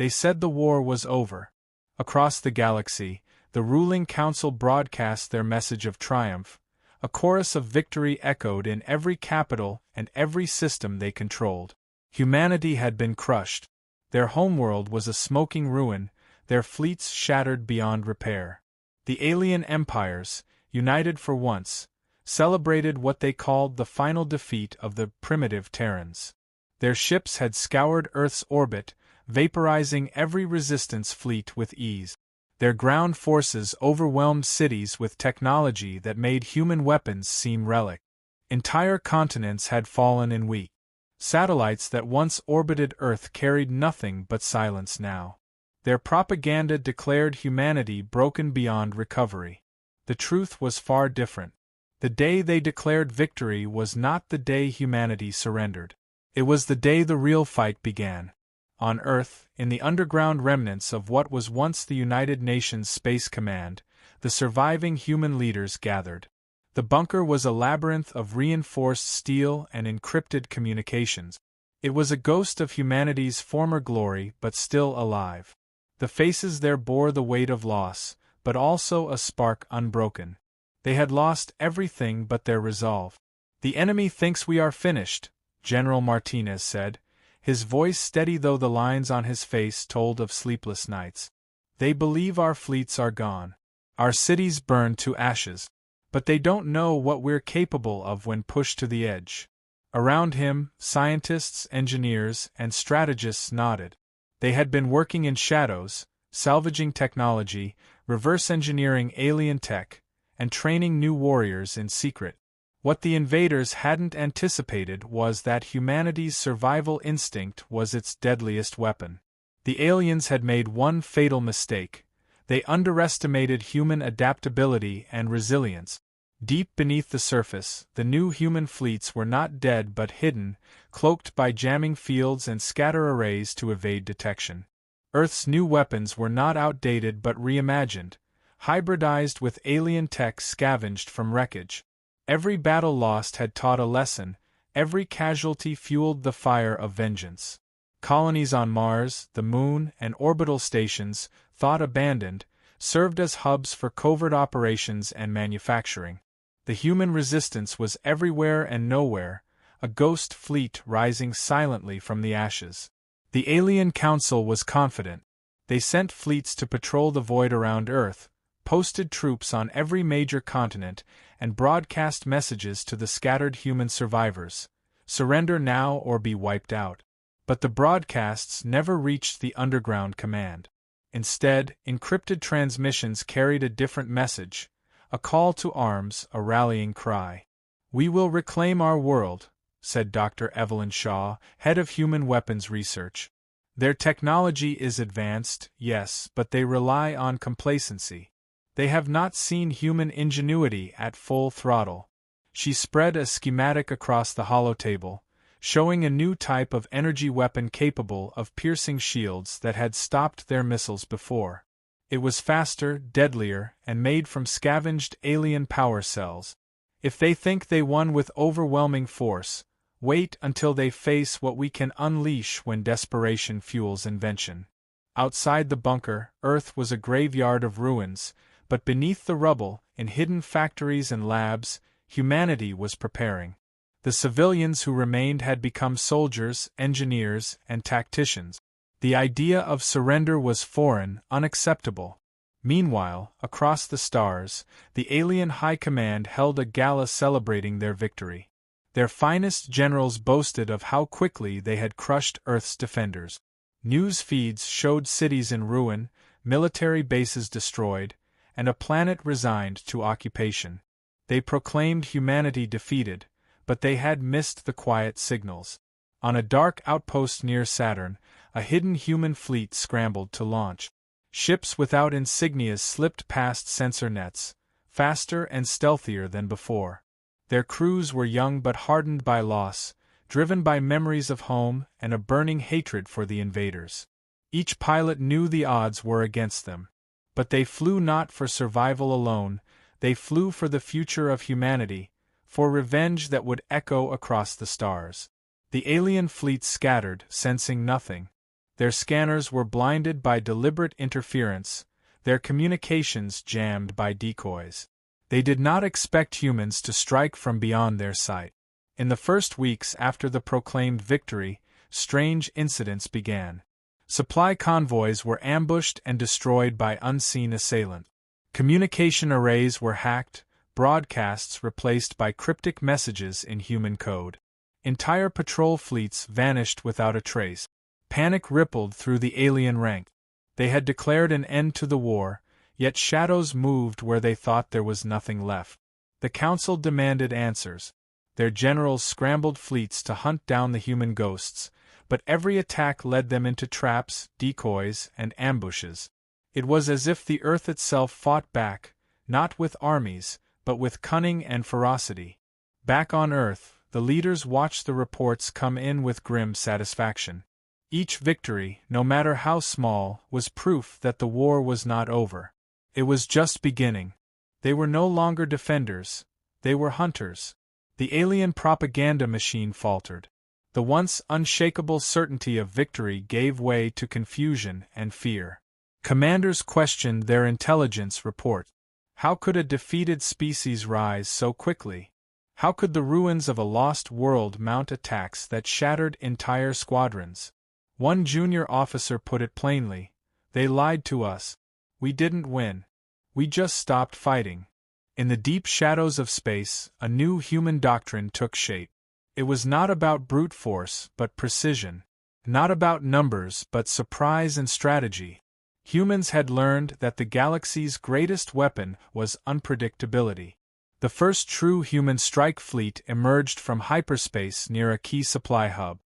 They said the war was over. Across the galaxy, the ruling council broadcast their message of triumph. A chorus of victory echoed in every capital and every system they controlled. Humanity had been crushed. Their homeworld was a smoking ruin, their fleets shattered beyond repair. The alien empires, united for once, celebrated what they called the final defeat of the primitive Terrans. Their ships had scoured Earth's orbit, vaporizing every resistance fleet with ease. Their ground forces overwhelmed cities with technology that made human weapons seem relic. Entire continents had fallen in weak. Satellites that once orbited Earth carried nothing but silence now. Their propaganda declared humanity broken beyond recovery. The truth was far different. The day they declared victory was not the day humanity surrendered. It was the day the real fight began. On Earth, in the underground remnants of what was once the United Nations Space Command, the surviving human leaders gathered. The bunker was a labyrinth of reinforced steel and encrypted communications. It was a ghost of humanity's former glory but still alive. The faces there bore the weight of loss, but also a spark unbroken. They had lost everything but their resolve. "The enemy thinks we are finished," General Martinez said, his voice steady though the lines on his face told of sleepless nights. "They believe our fleets are gone. Our cities burned to ashes. But they don't know what we're capable of when pushed to the edge." Around him, scientists, engineers, and strategists nodded. They had been working in shadows, salvaging technology, reverse engineering alien tech, and training new warriors in secret. What the invaders hadn't anticipated was that humanity's survival instinct was its deadliest weapon. The aliens had made one fatal mistake. They underestimated human adaptability and resilience. Deep beneath the surface, the new human fleets were not dead but hidden, cloaked by jamming fields and scatter arrays to evade detection. Earth's new weapons were not outdated but reimagined, hybridized with alien tech scavenged from wreckage. Every battle lost had taught a lesson, every casualty fueled the fire of vengeance. Colonies on Mars, the Moon, and orbital stations, thought abandoned, served as hubs for covert operations and manufacturing. The human resistance was everywhere and nowhere, a ghost fleet rising silently from the ashes. The Alien Council was confident. They sent fleets to patrol the void around Earth, posted troops on every major continent, and broadcast messages to the scattered human survivors: surrender now or be wiped out. But the broadcasts never reached the underground command. Instead, encrypted transmissions carried a different message, a call to arms, a rallying cry. "We will reclaim our world," said Dr. Evelyn Shaw, head of Human Weapons Research. "Their technology is advanced, yes, but they rely on complacency. They have not seen human ingenuity at full throttle." She spread a schematic across the holotable, showing a new type of energy weapon capable of piercing shields that had stopped their missiles before. It was faster, deadlier, and made from scavenged alien power cells. If they think they won with overwhelming force, wait until they face what we can unleash when desperation fuels invention. Outside the bunker, Earth was a graveyard of ruins, but beneath the rubble, in hidden factories and labs, humanity was preparing. The civilians who remained had become soldiers, engineers, and tacticians. The idea of surrender was foreign, unacceptable. Meanwhile, across the stars, the alien high command held a gala celebrating their victory. Their finest generals boasted of how quickly they had crushed Earth's defenders. News feeds showed cities in ruin, military bases destroyed, and a planet resigned to occupation. They proclaimed humanity defeated, but they had missed the quiet signals. On a dark outpost near Saturn, a hidden human fleet scrambled to launch. Ships without insignias slipped past sensor nets, faster and stealthier than before. Their crews were young but hardened by loss, driven by memories of home and a burning hatred for the invaders. Each pilot knew the odds were against them. But they flew not for survival alone, they flew for the future of humanity, for revenge that would echo across the stars. The alien fleet scattered, sensing nothing. Their scanners were blinded by deliberate interference, their communications jammed by decoys. They did not expect humans to strike from beyond their sight. In the first weeks after the proclaimed victory, strange incidents began. Supply convoys were ambushed and destroyed by unseen assailants. Communication arrays were hacked, broadcasts replaced by cryptic messages in human code. Entire patrol fleets vanished without a trace. Panic rippled through the alien rank. They had declared an end to the war, yet shadows moved where they thought there was nothing left. The Council demanded answers. Their generals scrambled fleets to hunt down the human ghosts, but every attack led them into traps, decoys, and ambushes. It was as if the Earth itself fought back, not with armies, but with cunning and ferocity. Back on Earth, the leaders watched the reports come in with grim satisfaction. Each victory, no matter how small, was proof that the war was not over. It was just beginning. They were no longer defenders, they were hunters. The alien propaganda machine faltered. The once unshakable certainty of victory gave way to confusion and fear. Commanders questioned their intelligence report. How could a defeated species rise so quickly? How could the ruins of a lost world mount attacks that shattered entire squadrons? One junior officer put it plainly, "They lied to us. We didn't win. We just stopped fighting." In the deep shadows of space, a new human doctrine took shape. It was not about brute force but precision. Not about numbers but surprise and strategy. Humans had learned that the galaxy's greatest weapon was unpredictability. The first true human strike fleet emerged from hyperspace near a key supply hub.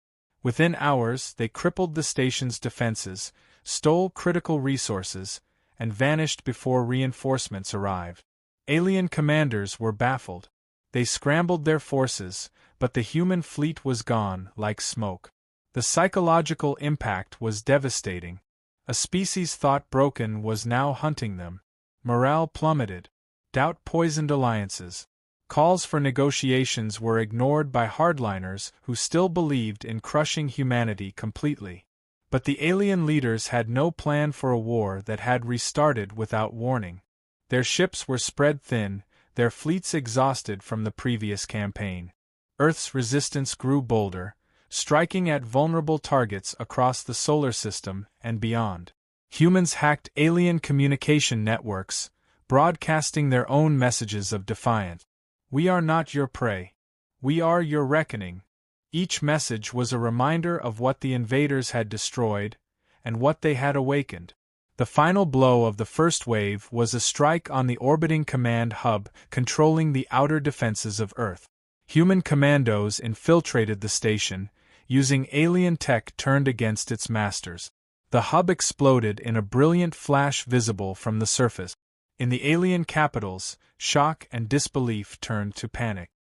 Within hours, they crippled the station's defenses, stole critical resources, and vanished before reinforcements arrived. Alien commanders were baffled. They scrambled their forces, but the human fleet was gone like smoke. The psychological impact was devastating. A species thought broken was now hunting them. Morale plummeted. Doubt poisoned alliances. Calls for negotiations were ignored by hardliners who still believed in crushing humanity completely. But the alien leaders had no plan for a war that had restarted without warning. Their ships were spread thin, their fleets exhausted from the previous campaign. Earth's resistance grew bolder, striking at vulnerable targets across the solar system and beyond. Humans hacked alien communication networks, broadcasting their own messages of defiance. "We are not your prey. We are your reckoning." Each message was a reminder of what the invaders had destroyed, and what they had awakened. The final blow of the first wave was a strike on the orbiting command hub controlling the outer defenses of Earth. Human commandos infiltrated the station, using alien tech turned against its masters. The hub exploded in a brilliant flash visible from the surface. In the alien capitals, shock and disbelief turned to panic.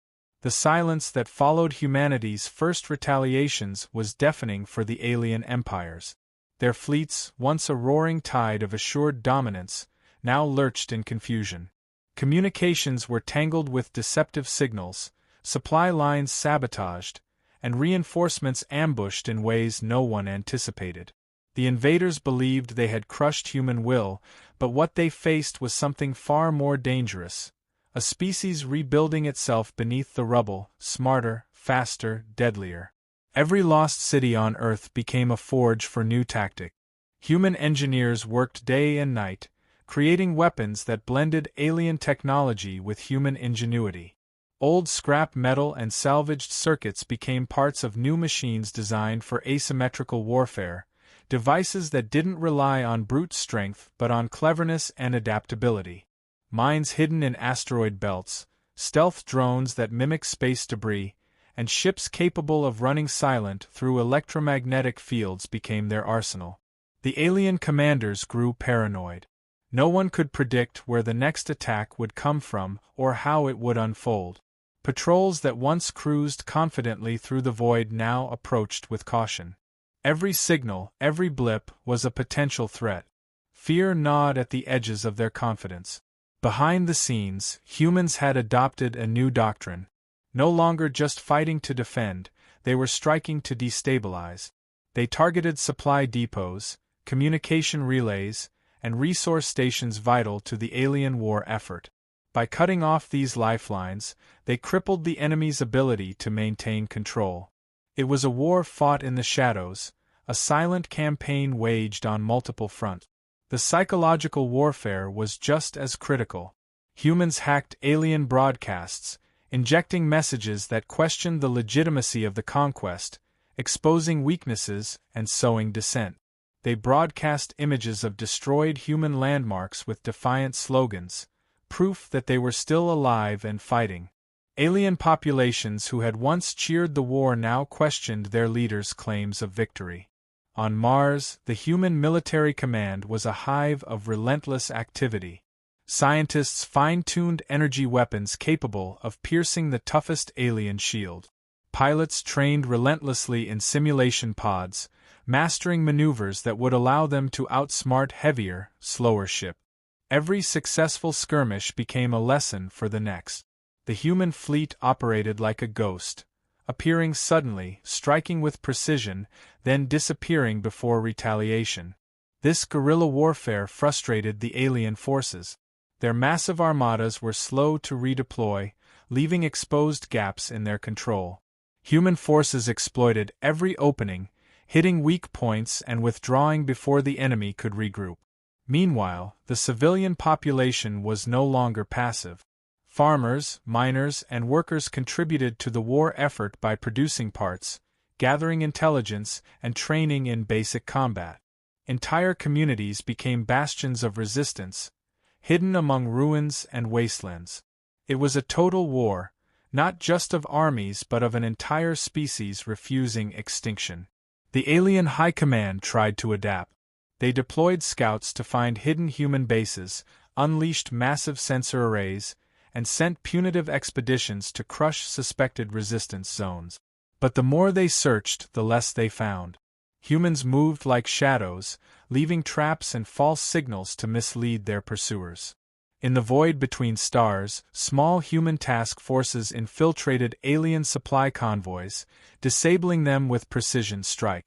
The silence that followed humanity's first retaliations was deafening for the alien empires. Their fleets, once a roaring tide of assured dominance, now lurched in confusion. Communications were tangled with deceptive signals, supply lines sabotaged, and reinforcements ambushed in ways no one anticipated. The invaders believed they had crushed human will, but what they faced was something far more dangerous. A species rebuilding itself beneath the rubble, smarter, faster, deadlier. Every lost city on Earth became a forge for new tactics. Human engineers worked day and night, creating weapons that blended alien technology with human ingenuity. Old scrap metal and salvaged circuits became parts of new machines designed for asymmetrical warfare, devices that didn't rely on brute strength but on cleverness and adaptability. Mines hidden in asteroid belts, stealth drones that mimic space debris, and ships capable of running silent through electromagnetic fields became their arsenal. The alien commanders grew paranoid. No one could predict where the next attack would come from or how it would unfold. Patrols that once cruised confidently through the void now approached with caution. Every signal, every blip, was a potential threat. Fear gnawed at the edges of their confidence. Behind the scenes, humans had adopted a new doctrine. No longer just fighting to defend, they were striking to destabilize. They targeted supply depots, communication relays, and resource stations vital to the alien war effort. By cutting off these lifelines, they crippled the enemy's ability to maintain control. It was a war fought in the shadows, a silent campaign waged on multiple fronts. The psychological warfare was just as critical. Humans hacked alien broadcasts, injecting messages that questioned the legitimacy of the conquest, exposing weaknesses and sowing dissent. They broadcast images of destroyed human landmarks with defiant slogans, proof that they were still alive and fighting. Alien populations who had once cheered the war now questioned their leaders' claims of victory. On Mars, the human military command was a hive of relentless activity. Scientists fine-tuned energy weapons capable of piercing the toughest alien shield. Pilots trained relentlessly in simulation pods, mastering maneuvers that would allow them to outsmart heavier, slower ships. Every successful skirmish became a lesson for the next. The human fleet operated like a ghost, appearing suddenly, striking with precision, then disappearing before retaliation. This guerrilla warfare frustrated the alien forces. Their massive armadas were slow to redeploy, leaving exposed gaps in their control. Human forces exploited every opening, hitting weak points and withdrawing before the enemy could regroup. Meanwhile, the civilian population was no longer passive. Farmers, miners, and workers contributed to the war effort by producing parts, gathering intelligence, and training in basic combat. Entire communities became bastions of resistance, hidden among ruins and wastelands. It was a total war, not just of armies but of an entire species refusing extinction. The alien high command tried to adapt. They deployed scouts to find hidden human bases, unleashed massive sensor arrays, and sent punitive expeditions to crush suspected resistance zones. But the more they searched, the less they found. Humans moved like shadows, leaving traps and false signals to mislead their pursuers. In the void between stars, small human task forces infiltrated alien supply convoys, disabling them with precision strike.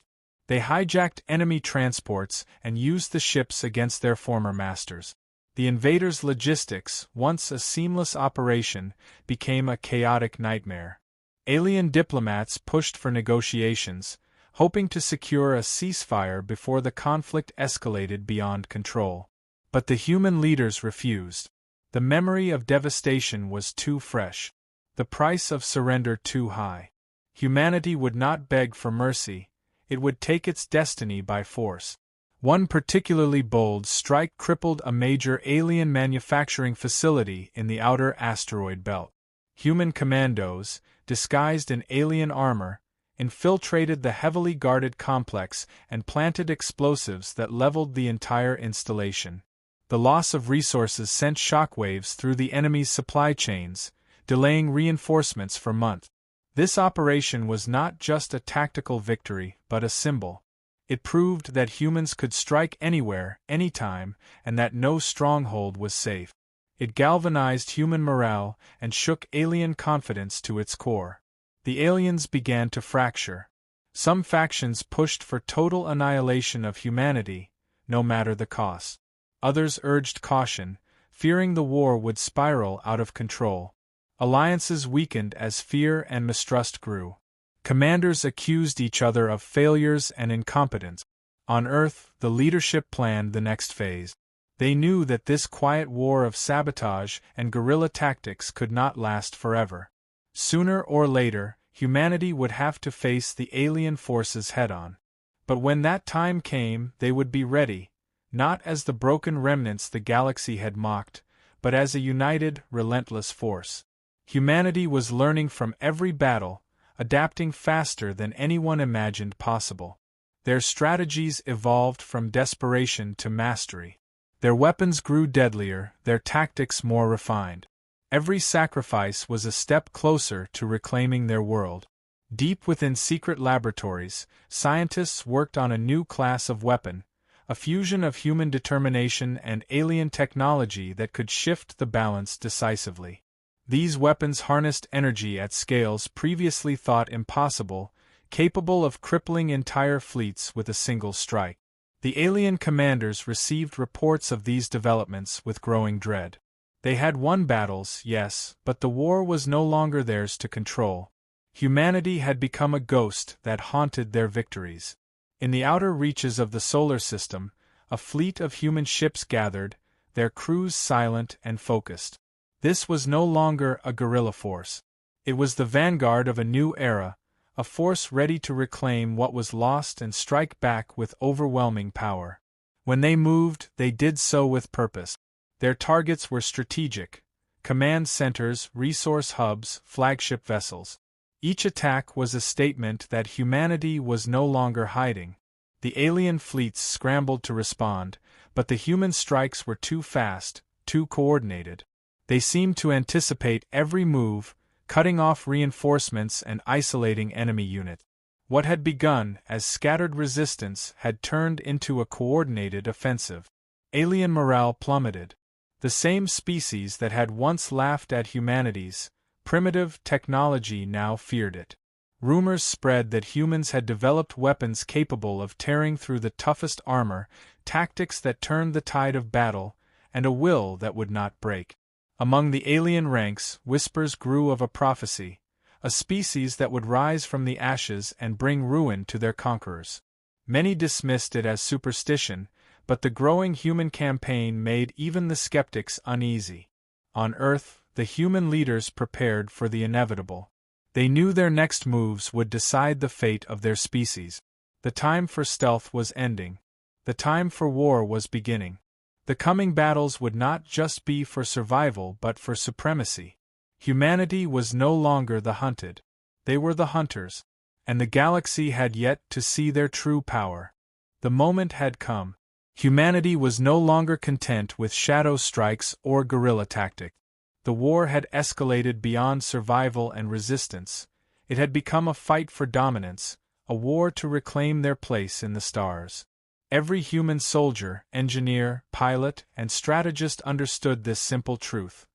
They hijacked enemy transports and used the ships against their former masters. The invaders' logistics, once a seamless operation, became a chaotic nightmare. Alien diplomats pushed for negotiations, hoping to secure a ceasefire before the conflict escalated beyond control. But the human leaders refused. The memory of devastation was too fresh. The price of surrender too high. Humanity would not beg for mercy. It would take its destiny by force. One particularly bold strike crippled a major alien manufacturing facility in the outer asteroid belt. Human commandos, disguised in alien armor, infiltrated the heavily guarded complex and planted explosives that leveled the entire installation. The loss of resources sent shockwaves through the enemy's supply chains, delaying reinforcements for months. This operation was not just a tactical victory, but a symbol. It proved that humans could strike anywhere, anytime, and that no stronghold was safe. It galvanized human morale and shook alien confidence to its core. The aliens began to fracture. Some factions pushed for total annihilation of humanity, no matter the cost. Others urged caution, fearing the war would spiral out of control. Alliances weakened as fear and mistrust grew. Commanders accused each other of failures and incompetence. On Earth, the leadership planned the next phase. They knew that this quiet war of sabotage and guerrilla tactics could not last forever. Sooner or later, humanity would have to face the alien forces head-on. But when that time came, they would be ready, not as the broken remnants the galaxy had mocked, but as a united, relentless force. Humanity was learning from every battle, adapting faster than anyone imagined possible. Their strategies evolved from desperation to mastery. Their weapons grew deadlier, their tactics more refined. Every sacrifice was a step closer to reclaiming their world. Deep within secret laboratories, scientists worked on a new class of weapon, a fusion of human determination and alien technology that could shift the balance decisively. These weapons harnessed energy at scales previously thought impossible, capable of crippling entire fleets with a single strike. The alien commanders received reports of these developments with growing dread. They had won battles, yes, but the war was no longer theirs to control. Humanity had become a ghost that haunted their victories. In the outer reaches of the solar system, a fleet of human ships gathered, their crews silent and focused. This was no longer a guerrilla force. It was the vanguard of a new era, a force ready to reclaim what was lost and strike back with overwhelming power. When they moved, they did so with purpose. Their targets were strategic: command centers, resource hubs, flagship vessels. Each attack was a statement that humanity was no longer hiding. The alien fleets scrambled to respond, but the human strikes were too fast, too coordinated. They seemed to anticipate every move, cutting off reinforcements and isolating enemy units. What had begun as scattered resistance had turned into a coordinated offensive. Alien morale plummeted. The same species that had once laughed at humanity's primitive technology now feared it. Rumors spread that humans had developed weapons capable of tearing through the toughest armor, tactics that turned the tide of battle, and a will that would not break. Among the alien ranks, whispers grew of a prophecy, a species that would rise from the ashes and bring ruin to their conquerors. Many dismissed it as superstition, but the growing human campaign made even the skeptics uneasy. On Earth, the human leaders prepared for the inevitable. They knew their next moves would decide the fate of their species. The time for stealth was ending. The time for war was beginning. The coming battles would not just be for survival but for supremacy. Humanity was no longer the hunted. They were the hunters. And the galaxy had yet to see their true power. The moment had come. Humanity was no longer content with shadow strikes or guerrilla tactics. The war had escalated beyond survival and resistance. It had become a fight for dominance, a war to reclaim their place in the stars. Every human soldier, engineer, pilot, and strategist understood this simple truth.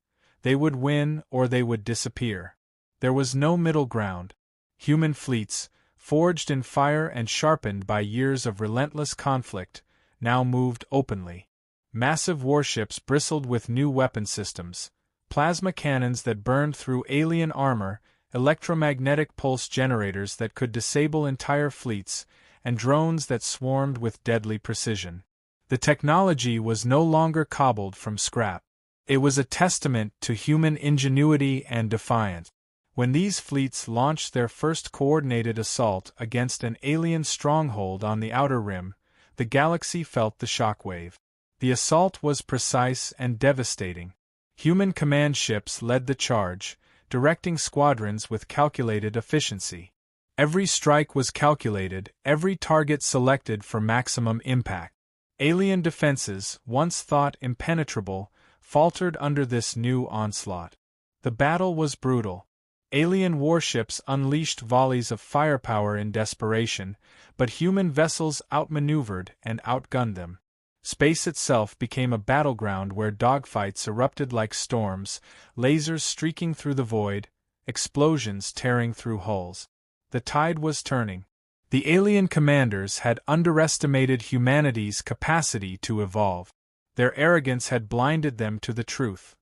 They would win or they would disappear. There was no middle ground. Human fleets, forged in fire and sharpened by years of relentless conflict, now moved openly. Massive warships bristled with new weapon systems, plasma cannons that burned through alien armor, electromagnetic pulse generators that could disable entire fleets, and drones that swarmed with deadly precision. The technology was no longer cobbled from scrap. It was a testament to human ingenuity and defiance. When these fleets launched their first coordinated assault against an alien stronghold on the outer rim, the galaxy felt the shockwave. The assault was precise and devastating. Human command ships led the charge, directing squadrons with calculated efficiency. Every strike was calculated, every target selected for maximum impact. Alien defenses, once thought impenetrable, faltered under this new onslaught. The battle was brutal. Alien warships unleashed volleys of firepower in desperation, but human vessels outmaneuvered and outgunned them. Space itself became a battleground where dogfights erupted like storms, lasers streaking through the void, explosions tearing through hulls. The tide was turning. The alien commanders had underestimated humanity's capacity to evolve. Their arrogance had blinded them to the truth.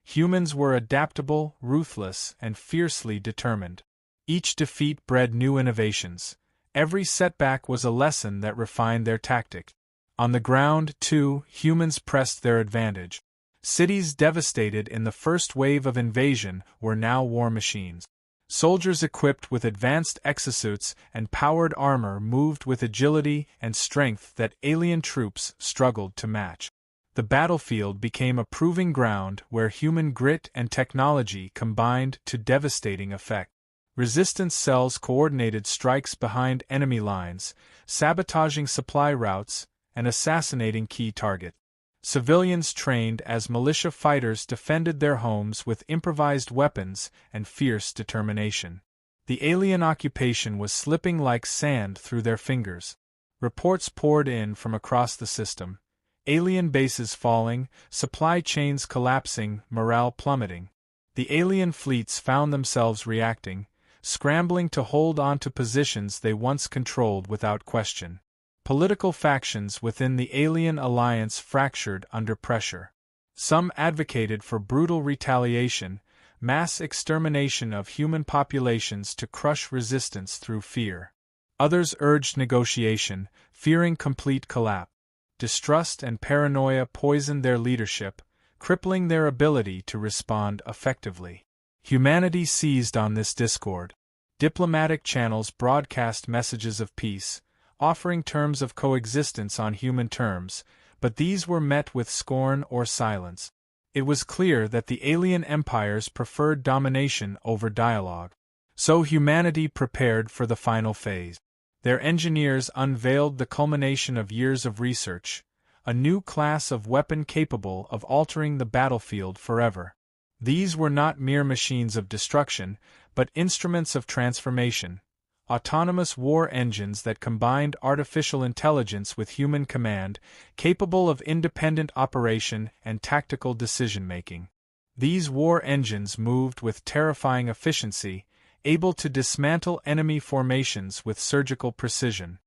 Humans were adaptable, ruthless, and fiercely determined. Each defeat bred new innovations. Every setback was a lesson that refined their tactics. On the ground, too, humans pressed their advantage. Cities devastated in the first wave of invasion were now war machines. Soldiers equipped with advanced exosuits and powered armor moved with agility and strength that alien troops struggled to match. The battlefield became a proving ground where human grit and technology combined to devastating effect. Resistance cells coordinated strikes behind enemy lines, sabotaging supply routes and assassinating key targets. Civilians trained as militia fighters defended their homes with improvised weapons and fierce determination. The alien occupation was slipping like sand through their fingers. Reports poured in from across the system. Alien bases falling, supply chains collapsing, morale plummeting. The alien fleets found themselves reacting, scrambling to hold on to positions they once controlled without question. Political factions within the alien alliance fractured under pressure. Some advocated for brutal retaliation, mass extermination of human populations to crush resistance through fear. Others urged negotiation, fearing complete collapse. Distrust and paranoia poisoned their leadership, crippling their ability to respond effectively. Humanity seized on this discord. Diplomatic channels broadcast messages of peace, offering terms of coexistence on human terms, but these were met with scorn or silence. It was clear that the alien empires preferred domination over dialogue. So humanity prepared for the final phase. Their engineers unveiled the culmination of years of research, a new class of weapon capable of altering the battlefield forever. These were not mere machines of destruction, but instruments of transformation, autonomous war engines that combined artificial intelligence with human command, capable of independent operation and tactical decision-making. These war engines moved with terrifying efficiency, able to dismantle enemy formations with surgical precision.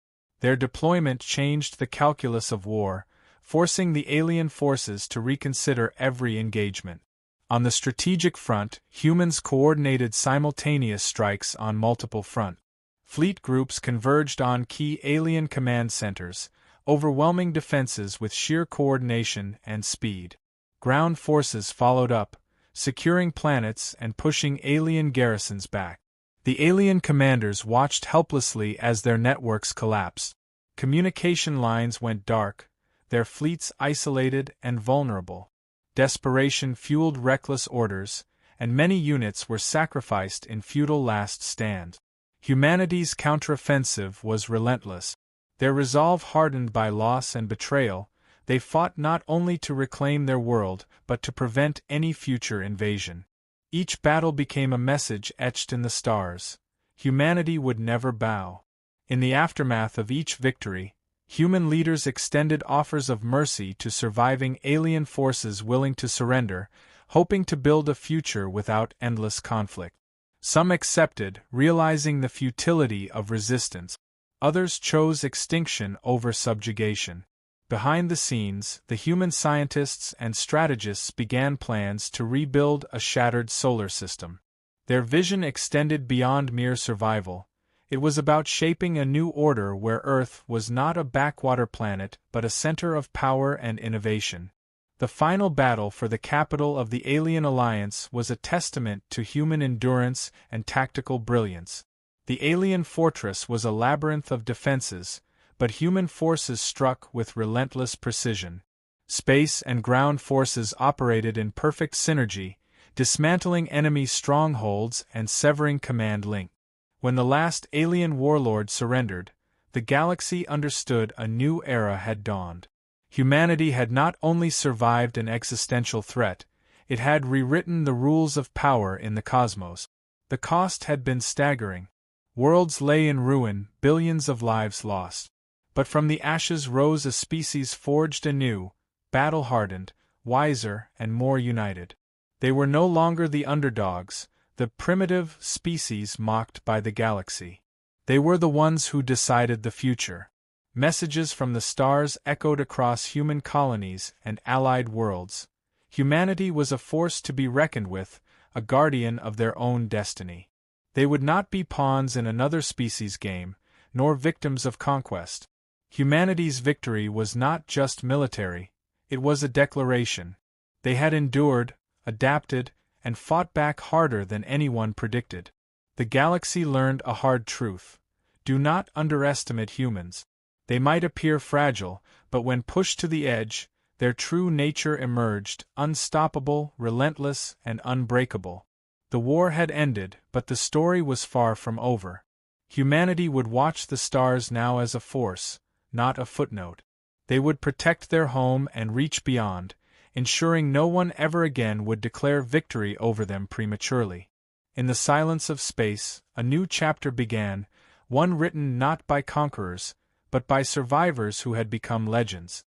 Their deployment changed the calculus of war, forcing the alien forces to reconsider every engagement. On the strategic front, humans coordinated simultaneous strikes on multiple fronts. Fleet groups converged on key alien command centers, overwhelming defenses with sheer coordination and speed. Ground forces followed up, securing planets and pushing alien garrisons back. The alien commanders watched helplessly as their networks collapsed. Communication lines went dark, their fleets isolated and vulnerable. Desperation fueled reckless orders, and many units were sacrificed in futile last stands. Humanity's counteroffensive was relentless. Their resolve hardened by loss and betrayal, they fought not only to reclaim their world but to prevent any future invasion. Each battle became a message etched in the stars. Humanity would never bow. In the aftermath of each victory, human leaders extended offers of mercy to surviving alien forces willing to surrender, hoping to build a future without endless conflict. Some accepted, realizing the futility of resistance. Others chose extinction over subjugation. Behind the scenes, the human scientists and strategists began plans to rebuild a shattered solar system. Their vision extended beyond mere survival. It was about shaping a new order where Earth was not a backwater planet but a center of power and innovation. The final battle for the capital of the alien alliance was a testament to human endurance and tactical brilliance. The alien fortress was a labyrinth of defenses, but human forces struck with relentless precision. Space and ground forces operated in perfect synergy, dismantling enemy strongholds and severing command links. When the last alien warlord surrendered, the galaxy understood a new era had dawned. Humanity had not only survived an existential threat, it had rewritten the rules of power in the cosmos. The cost had been staggering. Worlds lay in ruin, billions of lives lost. But from the ashes rose a species forged anew, battle-hardened, wiser, and more united. They were no longer the underdogs, the primitive species mocked by the galaxy. They were the ones who decided the future. Messages from the stars echoed across human colonies and allied worlds. Humanity was a force to be reckoned with, a guardian of their own destiny. They would not be pawns in another species' game, nor victims of conquest. Humanity's victory was not just military, it was a declaration. They had endured, adapted, and fought back harder than anyone predicted. The galaxy learned a hard truth. Do not underestimate humans. They might appear fragile, but when pushed to the edge, their true nature emerged, unstoppable, relentless, and unbreakable. The war had ended, but the story was far from over. Humanity would watch the stars now as a force, not a footnote. They would protect their home and reach beyond, ensuring no one ever again would declare victory over them prematurely. In the silence of space, a new chapter began, one written not by conquerors, but by survivors who had become legends.